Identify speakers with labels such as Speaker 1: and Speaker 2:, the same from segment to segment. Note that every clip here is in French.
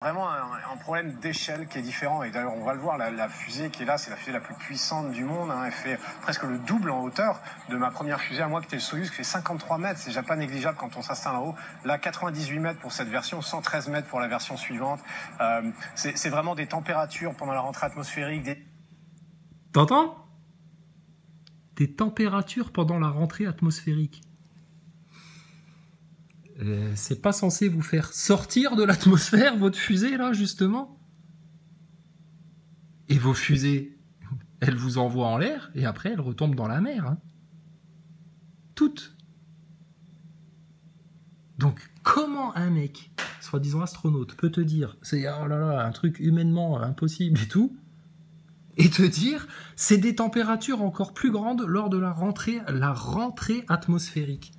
Speaker 1: Vraiment un problème d'échelle qui est différent. Et d'ailleurs, on va le voir, la fusée qui est là, c'est la fusée la plus puissante du monde. Hein. Elle fait presque le double en hauteur de ma première fusée à moi, qui était le Soyuz, qui fait 53 mètres. C'est déjà pas négligeable quand on s'installe en haut. Là, 98 mètres pour cette version, 113 mètres pour la version suivante. C'est vraiment des températures pendant la rentrée atmosphérique.
Speaker 2: T'entends? Des températures pendant la rentrée atmosphérique. C'est pas censé vous faire sortir de l'atmosphère, votre fusée, là, justement? Et vos fusées, elles vous envoient en l'air, et après, elles retombent dans la mer. Hein. Toutes. Donc, comment un mec, soi-disant astronaute, peut te dire, c'est oh là là, un truc humainement impossible et tout, et te dire, c'est des températures encore plus grandes lors de la rentrée atmosphérique.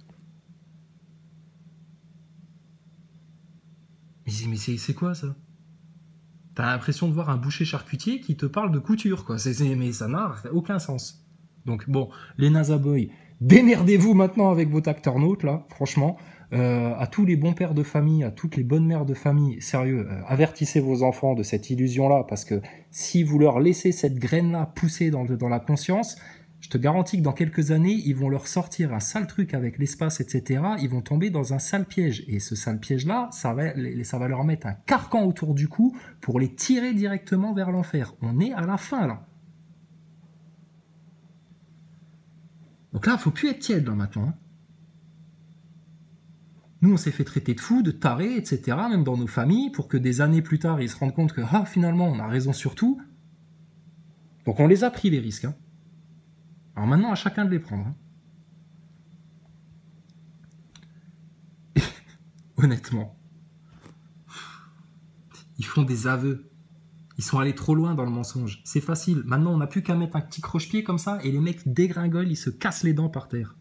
Speaker 2: Mais c'est quoi ça? T'as l'impression de voir un boucher charcutier qui te parle de couture, quoi. Mais ça n'a aucun sens. Donc bon, les NASA Boys, démerdez-vous maintenant avec vos acteurs-nautes, là, franchement. À tous les bons pères de famille, à toutes les bonnes mères de famille, sérieux, avertissez vos enfants de cette illusion-là, parce que si vous leur laissez cette graine-là pousser dans la conscience, je te garantis que dans quelques années, ils vont leur sortir un sale truc avec l'espace, etc. Ils vont tomber dans un sale piège. Et ce sale piège-là, ça va leur mettre un carcan autour du cou pour les tirer directement vers l'enfer. On est à la fin, là. Donc là, il ne faut plus être tiède, là, maintenant. Hein. Nous, on s'est fait traiter de fous, de tarés, etc., même dans nos familles, pour que des années plus tard, ils se rendent compte que, finalement, on a raison sur tout. Donc on les a pris, les risques, hein. Alors maintenant, à chacun de les prendre. Hein. Honnêtement, ils font des aveux. Ils sont allés trop loin dans le mensonge. C'est facile. Maintenant, on n'a plus qu'à mettre un petit croche-pied comme ça et les mecs dégringolent, ils se cassent les dents par terre.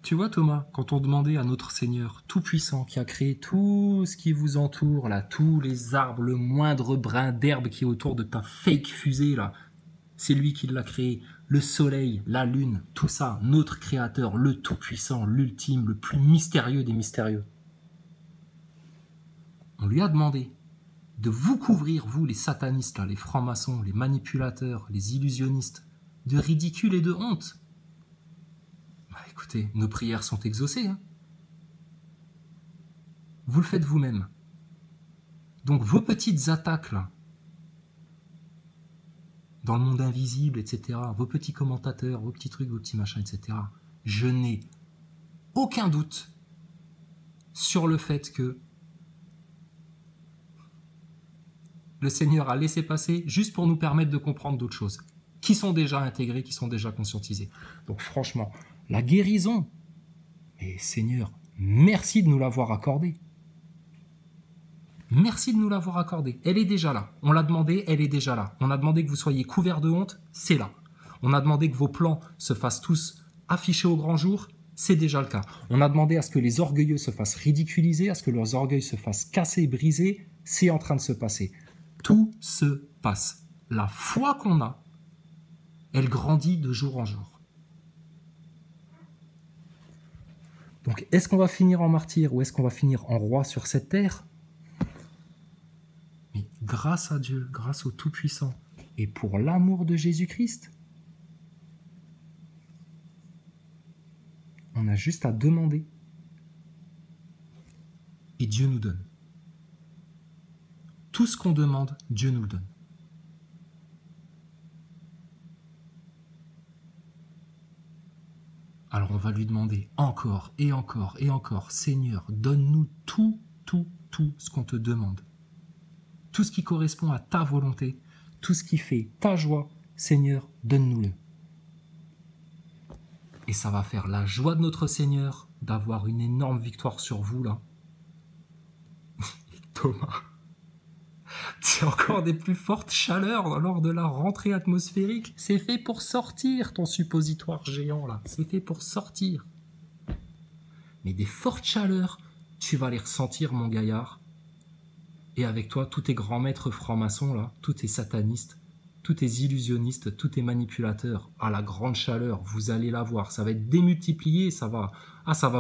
Speaker 2: Tu vois, Thomas, quand on demandait à notre Seigneur Tout-Puissant, qui a créé tout ce qui vous entoure, là, tous les arbres, le moindre brin d'herbe qui est autour de ta fake fusée, là, c'est lui qui l'a créé. Le soleil, la lune, tout ça, notre Créateur, le Tout-Puissant, l'ultime, le plus mystérieux des mystérieux. On lui a demandé de vous couvrir, vous, les satanistes, là, les francs-maçons, les manipulateurs, les illusionnistes, de ridicule et de honte. Bah, écoutez, nos prières sont exaucées. Hein. Vous le faites vous-même. Donc vos petites attaques, là, dans le monde invisible, etc., vos petits commentateurs, vos petits trucs, vos petits machins, etc., je n'ai aucun doute sur le fait que le Seigneur a laissé passer juste pour nous permettre de comprendre d'autres choses, qui sont déjà intégrées, qui sont déjà conscientisées. Donc franchement, la guérison, mais Seigneur, merci de nous l'avoir accordée. Merci de nous l'avoir accordée. Elle est déjà là. On l'a demandé, elle est déjà là. On a demandé que vous soyez couverts de honte, c'est là. On a demandé que vos plans se fassent tous afficher au grand jour, c'est déjà le cas. On a demandé à ce que les orgueilleux se fassent ridiculiser, à ce que leurs orgueils se fassent casser, briser, c'est en train de se passer. Tout se passe. La foi qu'on a, elle grandit de jour en jour. Donc, est-ce qu'on va finir en martyr ou est-ce qu'on va finir en roi sur cette terre? Mais grâce à Dieu, grâce au Tout-Puissant, et pour l'amour de Jésus-Christ, on a juste à demander. Et Dieu nous donne. Tout ce qu'on demande, Dieu nous le donne. Alors on va lui demander encore et encore et encore, Seigneur, donne-nous tout ce qu'on te demande. Tout ce qui correspond à ta volonté, tout ce qui fait ta joie, Seigneur, donne-nous-le. Et ça va faire la joie de notre Seigneur d'avoir une énorme victoire sur vous, là. Et Thomas, c'est encore des plus fortes chaleurs lors de la rentrée atmosphérique. C'est fait pour sortir, ton suppositoire géant, là. C'est fait pour sortir. Mais des fortes chaleurs, tu vas les ressentir, mon gaillard. Et avec toi, tous tes grands maîtres francs-maçons, là, tous tes satanistes, tout est illusionniste, tout est manipulateur. À la grande chaleur, vous allez la voir. Ça va être démultiplié, ça va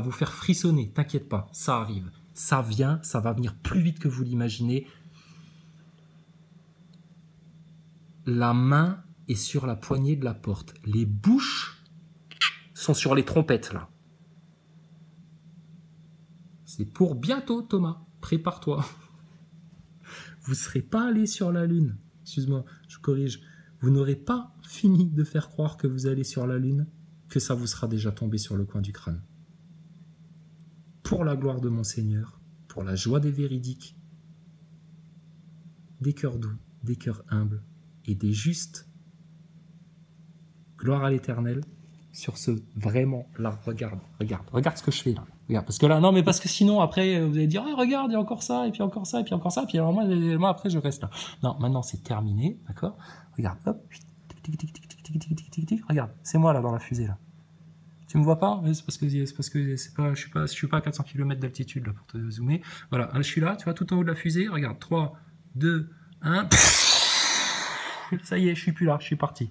Speaker 2: vous faire frissonner. T'inquiète pas, ça arrive. Ça vient, ça va venir plus vite que vous l'imaginez. La main est sur la poignée de la porte. Les bouches sont sur les trompettes, là. C'est pour bientôt, Thomas. Prépare-toi. Vous ne serez pas allé sur la Lune. Excuse-moi, je corrige. Vous n'aurez pas fini de faire croire que vous allez sur la Lune, que ça vous sera déjà tombé sur le coin du crâne. Pour la gloire de mon Seigneur, pour la joie des véridiques, des cœurs doux, des cœurs humbles et des justes. Gloire à l'Éternel. Sur ce, vraiment, là, regarde ce que je fais là. Regarde, parce que là, non, mais parce que sinon, après, vous allez dire, oh, regarde, il y a encore ça, et puis encore ça, et puis encore ça, et puis alors moi après, je reste là. Non, maintenant, c'est terminé, d'accord? Regarde, hop, regarde, c'est moi là dans la fusée là. Tu me vois pas? C'est parce que je suis pas à 400 km d'altitude là pour te zoomer. Voilà, je suis là, tu vois, tout en haut de la fusée. Regarde, 3, 2, 1. Ça y est, je suis plus là, je suis parti.